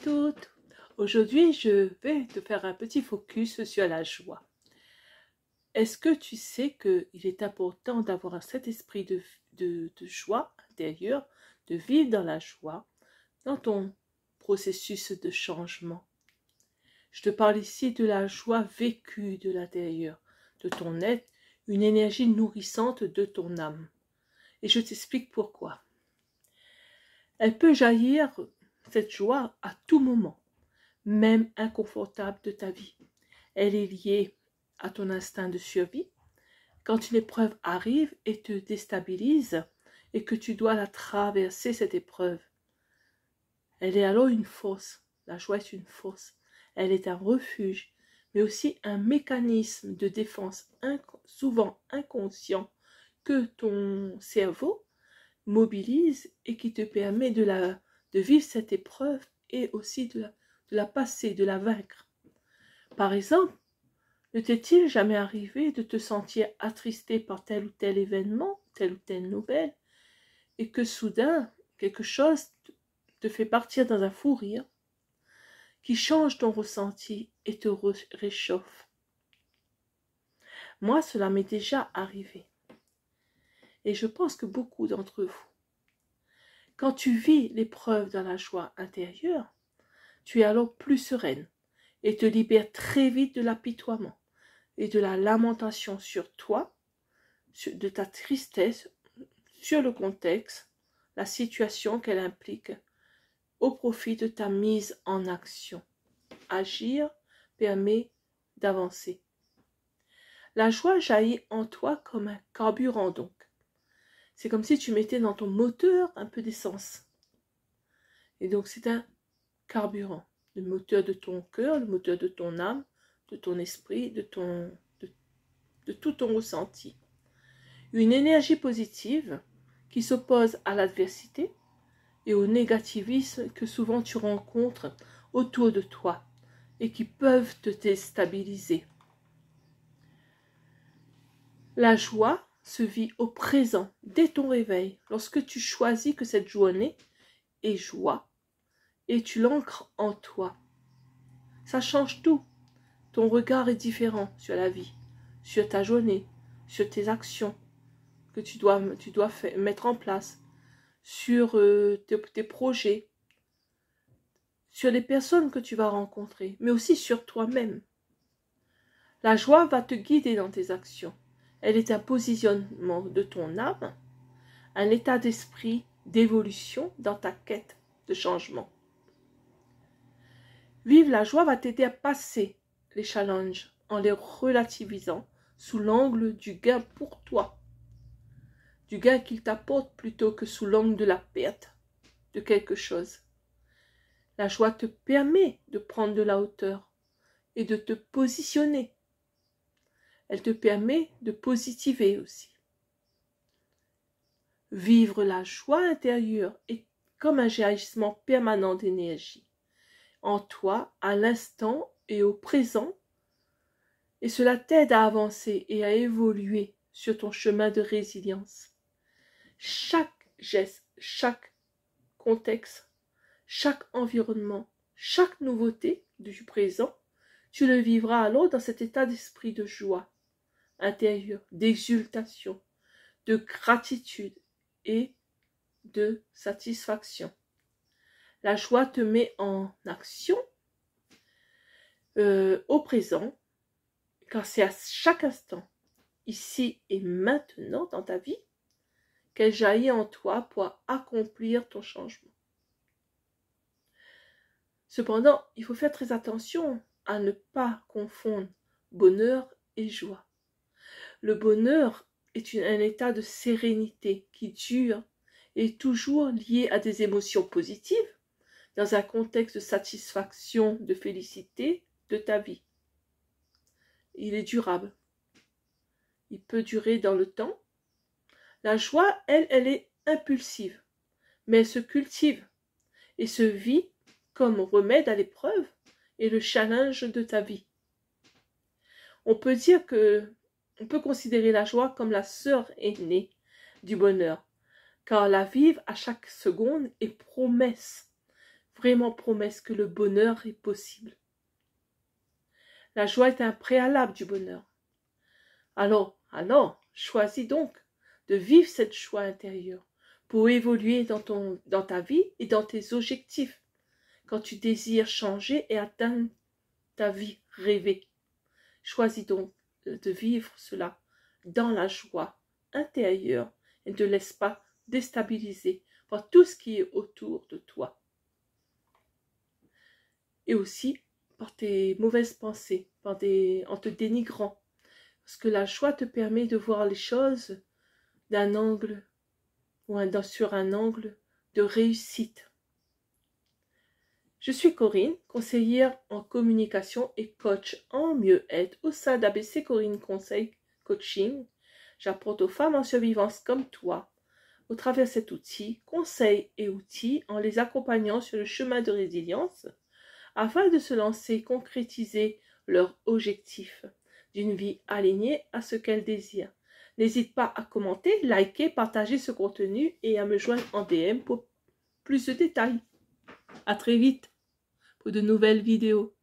toutes. Aujourd'hui, je vais te faire un petit focus sur la joie. Est-ce que tu sais qu'il est important d'avoir cet esprit de joie intérieure, de vivre dans la joie, dans ton processus de changement? Je te parle ici de la joie vécue de l'intérieur, de ton être, une énergie nourrissante de ton âme. Et je t'explique pourquoi. Elle peut jaillir, cette joie, à tout moment, même inconfortable de ta vie. Elle est liée à ton instinct de survie. Quand une épreuve arrive et te déstabilise et que tu dois la traverser, cette épreuve, elle est alors une force. La joie est une force. Elle est un refuge, mais aussi un mécanisme de défense souvent inconscient que ton cerveau mobilise et qui te permet de vivre cette épreuve et aussi de la passer, de la vaincre. Par exemple, ne t'est-il jamais arrivé de te sentir attristé par tel ou tel événement, telle ou telle nouvelle, et que soudain, quelque chose te fait partir dans un fou rire, qui change ton ressenti et te réchauffe? Moi, cela m'est déjà arrivé. Et je pense que beaucoup d'entre vous, quand tu vis l'épreuve dans la joie intérieure, tu es alors plus sereine et te libères très vite de l'apitoiement et de la lamentation sur toi, de ta tristesse, sur le contexte, la situation qu'elle implique, au profit de ta mise en action. Agir permet d'avancer. La joie jaillit en toi comme un carburant donc. C'est comme si tu mettais dans ton moteur un peu d'essence. Et donc c'est un carburant, le moteur de ton cœur, le moteur de ton âme, de ton esprit, de tout ton ressenti. Une énergie positive qui s'oppose à l'adversité et au négativisme que souvent tu rencontres autour de toi et qui peuvent te déstabiliser. La joie se vit au présent, dès ton réveil, lorsque tu choisis que cette journée est joie et tu l'ancres en toi. Ça change tout. Ton regard est différent sur la vie, sur ta journée, sur tes actions que tu dois mettre en place, sur tes projets, sur les personnes que tu vas rencontrer, mais aussi sur toi-même. La joie va te guider dans tes actions. Elle est un positionnement de ton âme, un état d'esprit d'évolution dans ta quête de changement. Vivre la joie va t'aider à passer les challenges en les relativisant sous l'angle du gain pour toi, du gain qu'il t'apporte plutôt que sous l'angle de la perte de quelque chose. La joie te permet de prendre de la hauteur et de te positionner. Elle te permet de positiver aussi. Vivre la joie intérieure est comme un jaillissement permanent d'énergie en toi, à l'instant et au présent, et cela t'aide à avancer et à évoluer sur ton chemin de résilience. Chaque geste, chaque contexte, chaque environnement, chaque nouveauté du présent, tu le vivras alors dans cet état d'esprit de joie intérieure, d'exultation, de gratitude et de satisfaction. La joie te met en action au présent, car c'est à chaque instant, ici et maintenant dans ta vie, qu'elle jaillit en toi pour accomplir ton changement. Cependant, il faut faire très attention à ne pas confondre bonheur et joie. Le bonheur est un état de sérénité qui dure et est toujours lié à des émotions positives dans un contexte de satisfaction, de félicité de ta vie. Il est durable. Il peut durer dans le temps. La joie, elle est impulsive, mais elle se cultive et se vit comme remède à l'épreuve et le challenge de ta vie. On peut considérer la joie comme la sœur aînée du bonheur, car la vivre à chaque seconde est promesse vraiment promesse que le bonheur est possible. La joie est un préalable du bonheur. Alors, choisis donc de vivre cette joie intérieure pour évoluer dans ta vie et dans tes objectifs quand tu désires changer et atteindre ta vie rêvée. Choisis donc de vivre cela dans la joie intérieure et ne te laisse pas déstabiliser par tout ce qui est autour de toi. Et aussi par tes mauvaises pensées, en te dénigrant. Parce que la joie te permet de voir les choses d'un angle ou sur un angle de réussite. Je suis Corinne, conseillère en communication et coach en mieux-être au sein d'ABC Corinne Conseil Coaching. J'apporte aux femmes en survivance comme toi, au travers de cet outil, conseils et outils, en les accompagnant sur le chemin de résilience, afin de se lancer, concrétiser leur objectif d'une vie alignée à ce qu'elles désirent. N'hésite pas à commenter, liker, partager ce contenu et à me joindre en DM pour plus de détails. À très vite pour de nouvelles vidéos.